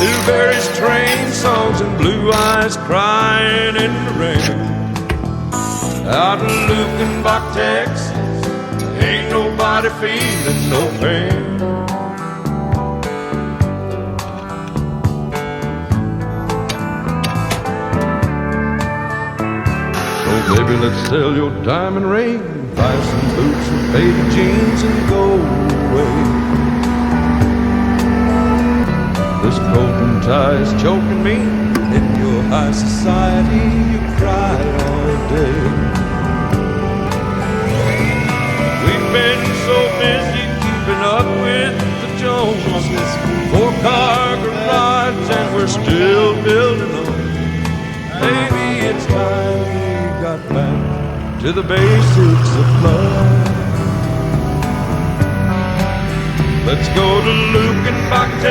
Blueberries, train songs, and blue eyes crying in the rain. Out in Lukenbach, Texas, ain't nobody feeling no pain. So baby, let's sell your diamond ring, buy some boots and faded jeans and go away. This coat and tie is choking me. In your high society, you cry all day. We've been so busy keeping up with the Joneses, 4-car garage, and we're still building them. Maybe it's time we got back to the basics of love. Let's go to Lukenbach,